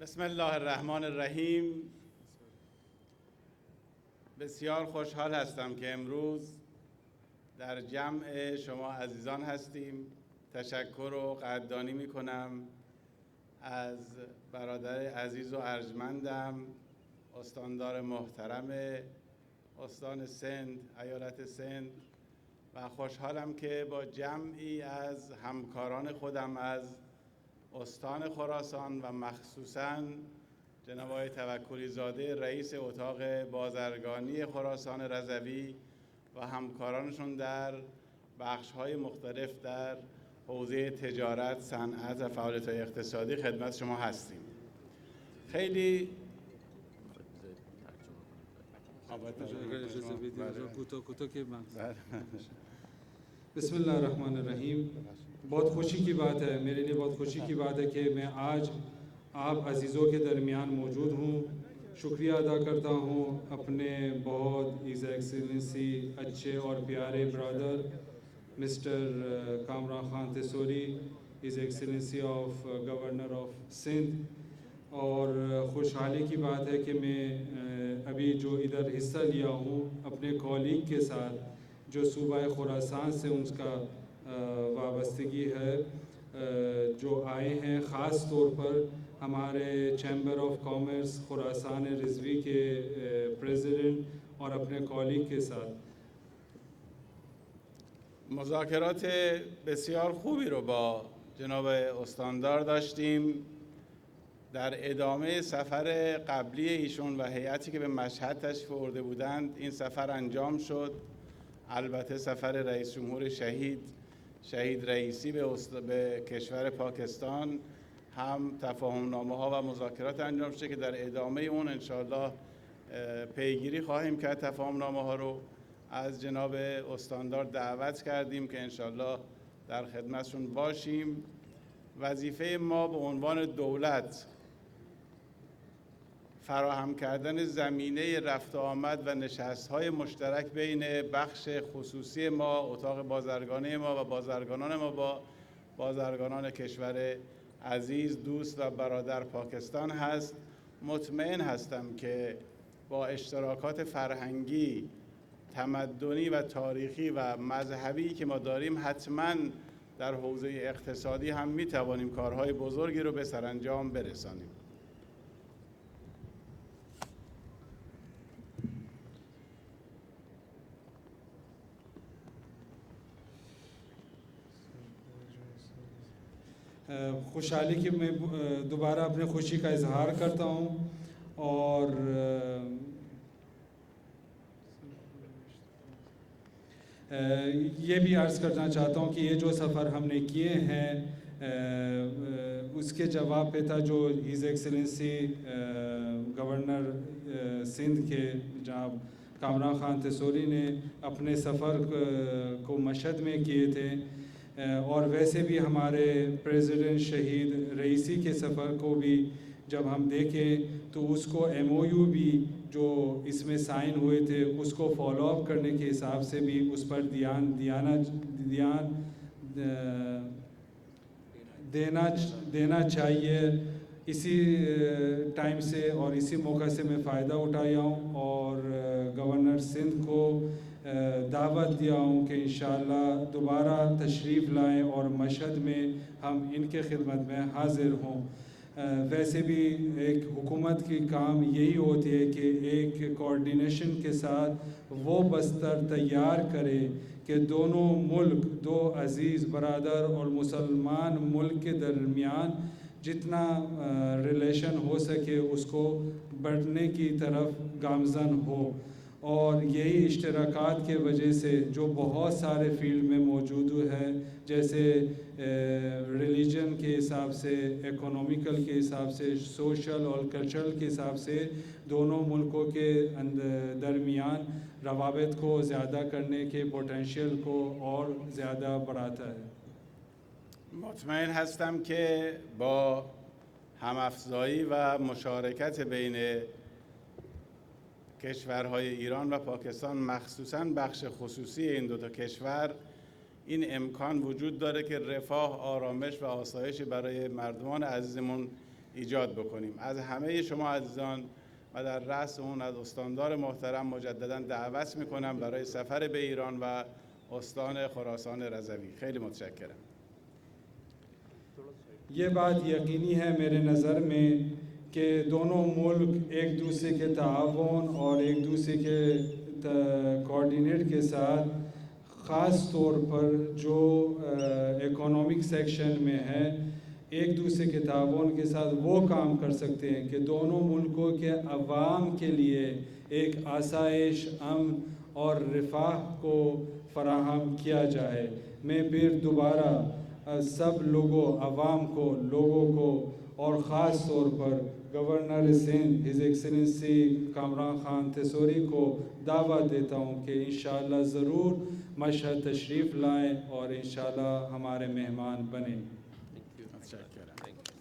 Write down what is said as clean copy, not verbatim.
بسم الله الرحمن الرحیم. بسیار خوشحال هستم که امروز در جمع شما عزیزان هستیم. تشکر و قدردانی می کنم از برادر عزیز و ارجمندم، استاندار محترم استان سند، ایالت سند، و خوشحالم که با جمعی از همکاران خودم از استان خراسان و مخصوصاً جناب آقای توکلی زاده رئیس اتاق بازرگانی خراسان رضوی و همکارانشون در بخش‌های مختلف در حوزه تجارت، صنعت و فعالیت‌های اقتصادی خدمت شما هستیم. خیلی بسم اللہ الرحمن الرحیم. بہت خوشی کی بات ہے، میرے لیے بہت خوشی کی بات ہے کہ میں آج آپ عزیزوں کے درمیان موجود ہوں. شکریہ ادا کرتا ہوں اپنے بہت ہز ایکسیلنسی اچھے اور پیارے برادر مسٹر کامران خان تھیسوری، ہز ایکسیلنسی آف گورنر آف سندھ. اور خوشحالی کی بات ہے کہ میں ابھی جو ادھر حصہ لیا ہوں اپنے کولیگ کے ساتھ جو صوبہ خراسان سے ان کا وابستگی ہے، جو آئے ہیں خاص طور پر ہمارے چیمبر آف کامرس خراسان رضوی کے پریزیڈنٹ اور اپنے کولیگ کے ساتھ. مذاکرات بسیار خوبی رو با جناب استاندار داشتیم. در ادامه سفر قبلی ایشون و هیئتی که به مشهد تشریف آورده بودند این سفر انجام شد. البته سفر رئیس جمهور شهید رئیسی به کشور پاکستان هم تفاهم‌نامه ها و مذاکرات انجام شده که در ادامه اون انشاءالله پیگیری خواهیم کرد. تفاهم‌نامه ها رو از جناب استاندار دعوت کردیم که انشاءالله در خدمتشون باشیم. وظیفه ما به عنوان دولت فراهم کردن زمینه رفت آمد و نشست‌های مشترک بین بخش خصوصی ما، اتاق بازرگانی ما و بازرگانان ما با بازرگانان کشور عزیز، دوست و برادر پاکستان هست. مطمئن هستم که با اشتراکات فرهنگی، تمدنی و تاریخی و مذهبی که ما داریم حتماً در حوزه اقتصادی هم می‌توانیم کارهای بزرگی رو به سرانجام برسانیم. خوشحالی کہ میں دوبارہ اپنے خوشی کا اظہار کرتا ہوں اور یہ بھی عرض کرنا چاہتا ہوں کہ یہ جو سفر ہم نے کیے ہیں اس کے جواب پہ تھا جو ہز ایکسیلنسی گورنر سندھ کے جناب کامران خان تھیسوری نے اپنے سفر کو مشہد میں کیے تھے. اور ویسے بھی ہمارے پریزیڈنٹ شہید رئیسی کے سفر کو بھی جب ہم دیکھیں تو اس کو ایم او یو بھی جو اس میں سائن ہوئے تھے اس کو فالو اپ کرنے کے حساب سے بھی اس پر دھیان دینا چاہیے. اسی ٹائم سے اور اسی موقع سے میں فائدہ اٹھایا ہوں اور گورنر سندھ کو دعوت دیا ہوں کہ انشاءاللہ دوبارہ تشریف لائیں اور مشہد میں ہم ان کے خدمت میں حاضر ہوں. ویسے بھی ایک حکومت کی کام یہی ہوتی ہے کہ ایک کوارڈینیشن کے ساتھ وہ بستر تیار کرے کہ دونوں ملک، دو عزیز برادر اور مسلمان ملک کے درمیان جتنا ریلیشن ہو سکے اس کو بڑھنے کی طرف گامزن ہو. اور یہی اشتراکات کے وجہ سے جو بہت سارے فیلڈ میں موجود ہے، جیسے ریلیجن کے حساب سے، اکنومیکل کے حساب سے، سوشل اور کلچرل کے حساب سے دونوں ملکوں کے درمیان روابط کو زیادہ کرنے کے پوٹنشیل کو اور زیادہ بڑھاتا ہے. مطمئن هستم که با همافزایی و مشارکت بین کشورهای ایران و پاکستان، مخصوصاً بخش خصوصی این دو تا کشور، این امکان وجود داره که رفاه، آرامش و آسایش برای مردمان عزیزمون ایجاد بکنیم. از همه شما عزیزان و در رأس اون از استاندار محترم مجددا دعوت میکنم برای سفر به ایران و استان خراسان رضوی. خیلی متشکرم. ये बात यकीनी है मेरे नज़र में कि दोनों मुल्क एक दूसरे के ताआवुन और एक दूसरे के कोऑर्डिनेट के साथ ख़ास तौर पर जो इकोनॉमिक सेक्शन में है एक दूसरे के ताआवुन के साथ वो काम कर सकते हैं कि दोनों मुल्कों के अवाम के लिए एक आसाइश, अमन और रिफाह को फराहम किया जाए। मैं फिर दोबारा सब लोगों, अवाम को, लोगों को और ख़ास तौर पर गवर्नर सिंध हिज एक्सेलेंसी कामरान खान थिसौरी को दावत देता हूँ कि इंशाअल्लाह ज़रूर मशहद तशरीफ़ लाएँ और इंशाअल्लाह हमारे मेहमान बने। متشکرم.